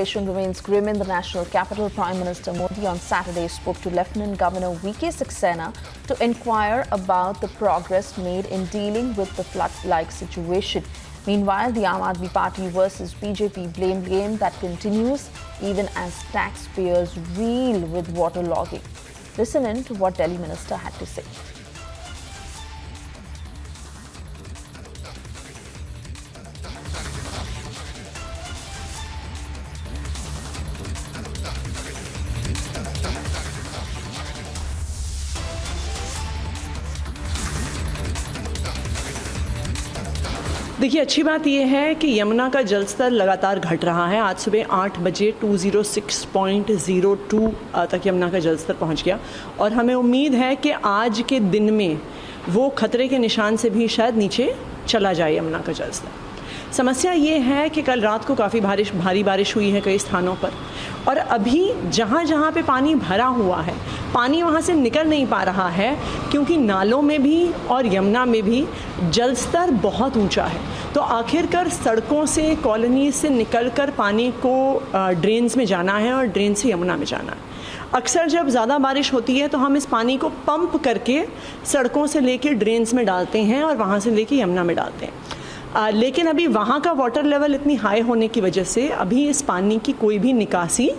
situation remains grim in the national capital. Prime Minister Modi on Saturday spoke to Lieutenant Governor V.K. Saxena to inquire about the progress made in dealing with the flood-like situation. Meanwhile, the Aam Aadmi Party versus BJP blame game that continues even as taxpayers reel with waterlogging. Listen in to what Delhi Minister had to say. देखिए, अच्छी बात यह है कि यमुना का जल स्तर लगातार घट रहा है। आज सुबह 8 बजे 206.02 तक यमुना का जल स्तर पहुंच गया और हमें उम्मीद है कि आज के दिन में वो खतरे के निशान से भी शायद नीचे चला जाए यमुना का जल स्तर। समस्या ये है कि कल रात को काफ़ी भारी बारिश हुई है कई स्थानों पर और अभी जहाँ जहाँ पे पानी भरा हुआ है, पानी वहाँ से निकल नहीं पा रहा है क्योंकि नालों में भी और यमुना में भी जल स्तर बहुत ऊंचा है। तो आखिरकार सड़कों से, कॉलोनी से निकलकर पानी को ड्रेन्स में जाना है और ड्रेन से यमुना में जाना है। अक्सर जब ज़्यादा बारिश होती है तो हम इस पानी को पंप करके सड़कों से लेके ड्रेन्स में डालते हैं और वहाँ से लेके यमुना में डालते हैं। लेकिन अभी वहाँ का वाटर लेवल इतनी हाई होने की वजह से अभी इस पानी की कोई भी निकासी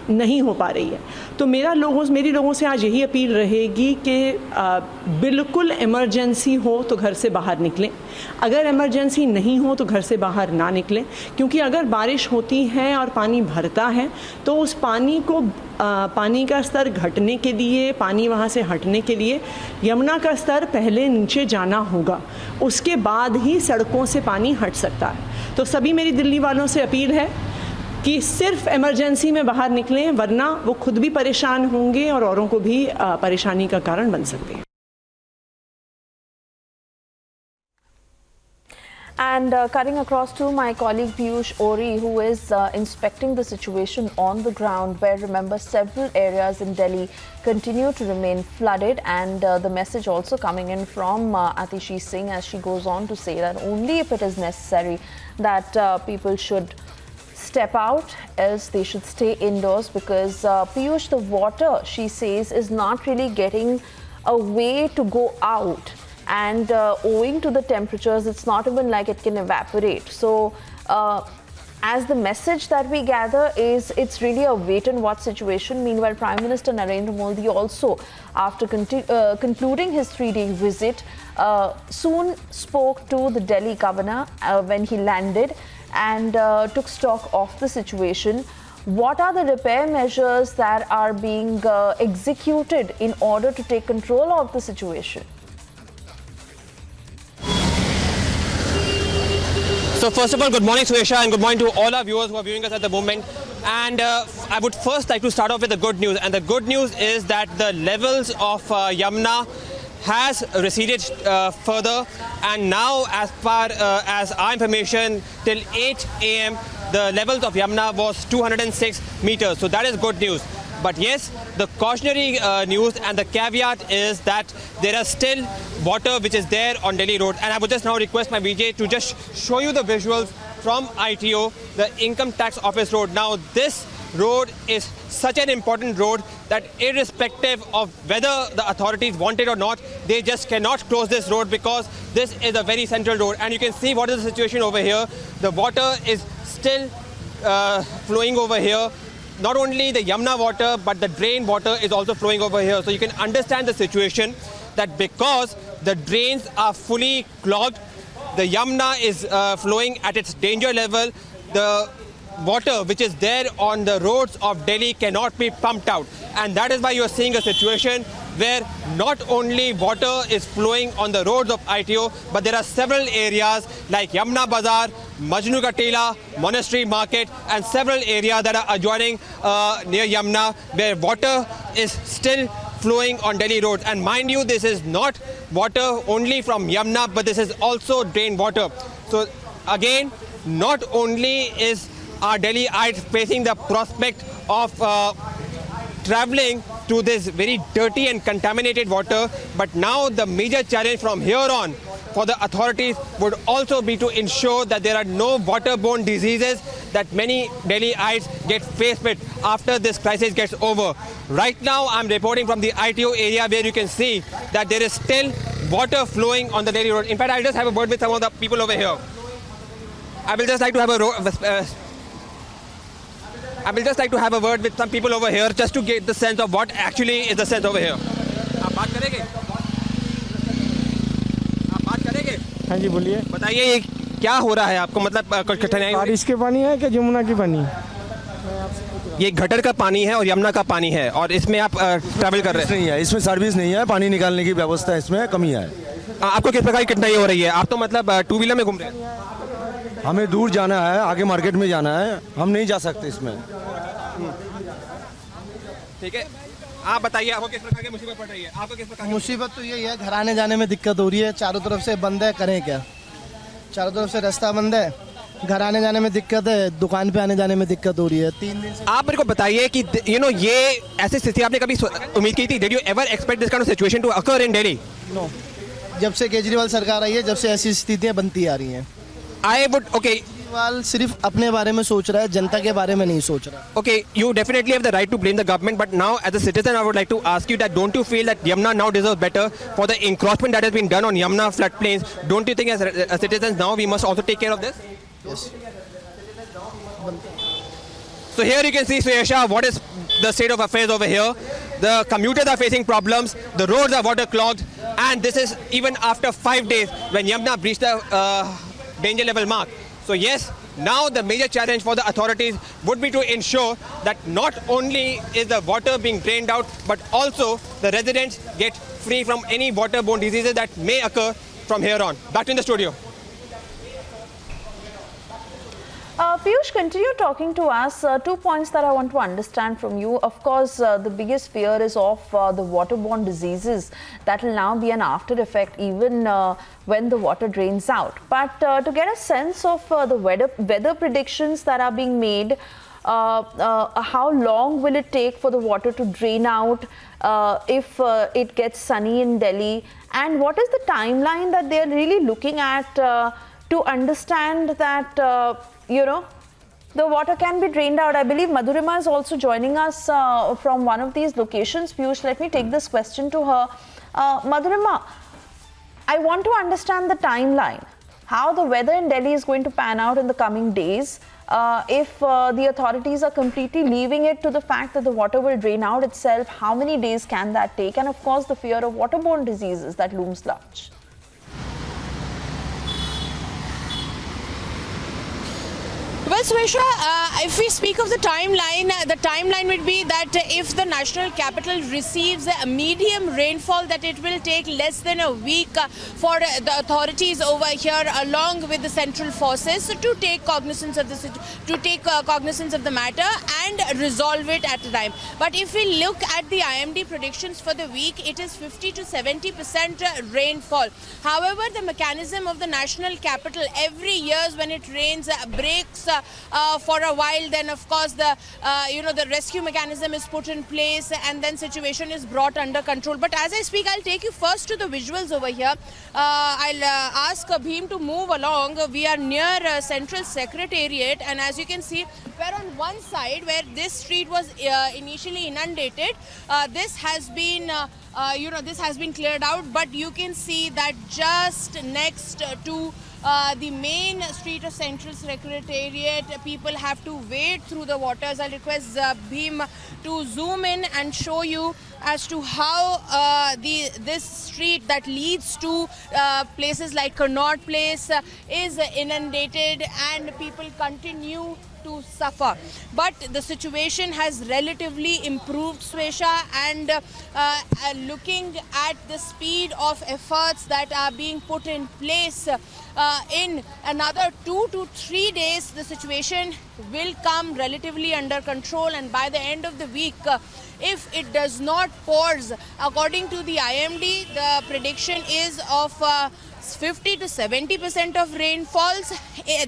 नहीं हो पा रही है। तो मेरी लोगों से आज यही अपील रहेगी कि बिल्कुल इमरजेंसी हो तो घर से बाहर निकलें, अगर इमरजेंसी नहीं हो तो घर से बाहर ना निकलें, क्योंकि अगर बारिश होती है और पानी भरता है तो उस पानी का स्तर घटने के लिए, पानी वहाँ से हटने के लिए यमुना का स्तर पहले नीचे जाना होगा, उसके बाद ही सड़कों से पानी हट सकता है। तो सभी मेरी दिल्ली वालों से अपील है कि सिर्फ इमरजेंसी में बाहर निकलें, वरना वो खुद भी परेशान होंगे और औरों को भी परेशानी का कारण बन सकते हैं। And cutting across to my colleague Piyush Ori, who is inspecting the situation on the ground, where remember several areas in Delhi continue to remain flooded, and the message also coming in from Atishi Singh as she goes on to say that only if it is necessary that people should step out, else they should stay indoors, because Piyush, the water, she says, is not really getting a way to go out. And owing to the temperatures, it's not even like it can evaporate. So as the message that we gather is, it's really a wait and watch situation. Meanwhile, Prime Minister Narendra Modi also, after concluding his 3-day visit, soon spoke to the Delhi governor when he landed and took stock of the situation. What are the repair measures that are being executed in order to take control of the situation? So first of all, good morning Suesha, and good morning to all our viewers who are viewing us at the moment. And I would first like to start off with the good news, and the good news is that the levels of Yamuna has receded further, and now as far as our information, till 8 a.m. the levels of Yamuna was 206 meters, so that is good news. But yes, the cautionary news and the caveat is that there are still water which is there on Delhi Road. And I would just now request my VJ to just show you the visuals from ITO, the Income Tax Office Road. Now this road is such an important road that irrespective of whether the authorities want it or not, they just cannot close this road because this is a very central road. And you can see what is the situation over here. The water is still flowing over here. Not only the Yamuna water, but the drain water is also flowing over here. So you can understand the situation that because the drains are fully clogged, the Yamuna is flowing at its danger level. The water which is there on the roads of Delhi cannot be pumped out. And that is why you are seeing a situation where not only water is flowing on the roads of ITO, but there are several areas like Yamuna Bazaar, Majnu Ka Tela, Monastery Market, and several areas that are adjoining near Yamuna, where water is still flowing on Delhi roads. And mind you, this is not water only from Yamuna, but this is also drain water. So again, not only is our Delhiites facing the prospect of traveling to this very dirty and contaminated water, but now the major challenge from here on for the authorities would also be to ensure that there are no waterborne diseases that many Delhiites get faced with after this crisis gets over. Right now, I'm reporting from the ITO area where you can see that there is still water flowing on the Delhi road. In fact, I'll just have a word with some of the people over here. I will just like to have a word with some people over here just to get the sense of what actually is the sense over here. आप बात करेंगे? हाँ जी बोलिए। बताइए ये क्या हो रहा है आपको, मतलब कुछ कठिनाई? बारिश के पानी है कि यमुना की पानी? ये गटर का पानी है और यमुना का पानी है और इसमें आप ट्रैवल कर रहे हैं। नहीं है, इसमें सर्विस नहीं है, पानी निकालने की व्यवस्था इसमें कमी है। आपको किस प्रकार की कठिनाई हो रही है? आप तो मतलब टू व्हीलर में घूम रहे हैं। हमें दूर जाना है, आगे मार्केट में जाना है, हम नहीं जा सकते इसमें। ठीक है, आप बताइए आपको किस प्रकार की मुसीबत पड़ रही है? आपको किस प्रकार की मुसीबत तो यही है, घर आने जाने में दिक्कत हो रही है, चारों तरफ से बंद है, करें क्या? चारों तरफ से रास्ता बंद है, घर आने जाने में दिक्कत है, दुकान पे आने जाने में दिक्कत हो रही है। 3 दिन से आप मेरे को बताइए कि ये ऐसी स्थिति आपने कभी उम्मीद की थी? Did you ever expect this kind of situation to occur in Delhi? No, जब से केजरीवाल सरकार आई है, जब से ऐसी स्थितियां बनती आ रही हैं। आई वुड केजरीवाल सिर्फ अपने बारे में सोच रहा है, जनता के बारे में नहीं सोच रहा। Okay, you definitely have the right to blame the government, but now as a citizen I would like to ask you that don't you feel that Yamuna now deserves better for the encroachment that has been done on Yamuna floodplains? Don't you think as citizens now we must also take care of this? Yes. So here you can see, Suyesha, what is the state of affairs over here. The commuters are facing problems, the roads are waterlogged, and this is even after 5 days when Yamuna breached the danger level mark. So yes, now the major challenge for the authorities would be to ensure that not only is the water being drained out, but also the residents get free from any waterborne diseases that may occur from here on. Back to in the studio. Piyush, continue talking to us. 2 points that I want to understand from you. Of course, the biggest fear is of the waterborne diseases that will now be an after effect even when the water drains out. But to get a sense of the weather predictions that are being made, how long will it take for the water to drain out if it gets sunny in Delhi? And what is the timeline that they are really looking at to understand that the water can be drained out? I believe Madhurima is also joining us from one of these locations. Piyush, let me take this question to her. Madhurima, I want to understand the timeline, how the weather in Delhi is going to pan out in the coming days. If the authorities are completely leaving it to the fact that the water will drain out itself, how many days can that take? And of course, the fear of waterborne diseases that looms large. Well, Swesha, if we speak of the timeline would be that if the national capital receives a medium rainfall, that it will take less than a week for the authorities over here, along with the central forces, to take cognizance of the matter and resolve it at a time. But if we look at the IMD predictions for the week, it is 50 to 70% rainfall. However, the mechanism of the national capital every year when it rains breaks for a while, then of course the rescue mechanism is put in place and then situation is brought under control. But as I speak, I'll take you first to the visuals over here. I'll ask Bhim to move along. We are near Central Secretariat, and as you can see, we're on one side where this street was initially inundated. This has been this has been cleared out, but you can see that just next to the main street of Central Secretariat, people have to wade through the waters. I'll request Bhim to zoom in and show you as to how this street that leads to places like Connaught Place is inundated, and people continue to suffer. But the situation has relatively improved, Swesha, and looking at the speed of efforts that are being put in place, in another 2 to 3 days the situation will come relatively under control, and by the end of the week if it does not pours. According to the IMD, the prediction is of 50 to 70% of rainfalls,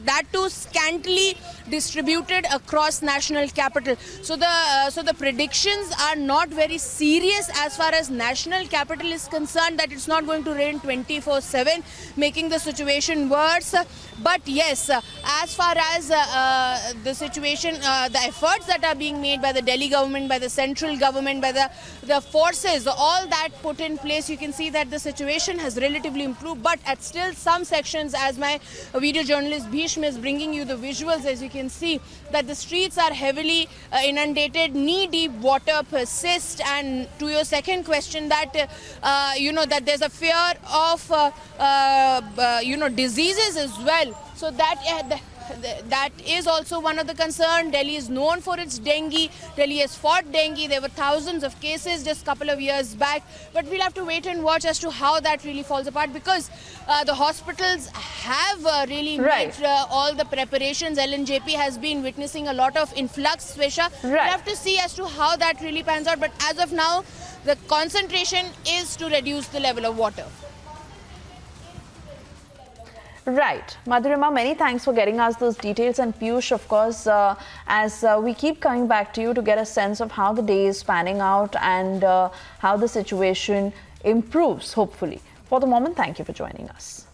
that too scantily distributed across national capital. So the predictions are not very serious as far as national capital is concerned, that it's not going to rain 24/7, making the situation worse. But yes, as far as the situation, the efforts that are being made by the Delhi government, by the central government, by the forces, all that put in place, you can see that the situation has relatively improved. But at still some sections, as my video journalist Bhishma is bringing you the visuals, as you can see, that the streets are heavily inundated, knee-deep water persists. And to your second question, that that there's a fear of diseases as well. So that is also one of the concerns. Delhi is known for its dengue. Delhi has fought dengue. There were thousands of cases just a couple of years back. But we'll have to wait and watch as to how that really falls apart, because the hospitals have really made all the preparations. LNJP has been witnessing a lot of influx, Swesha. We'll have to see as to how that really pans out. But as of now, the concentration is to reduce the level of water. Right. Madhurima, many thanks for getting us those details. And Piyush, of course, as we keep coming back to you to get a sense of how the day is panning out and how the situation improves, hopefully. For the moment, thank you for joining us.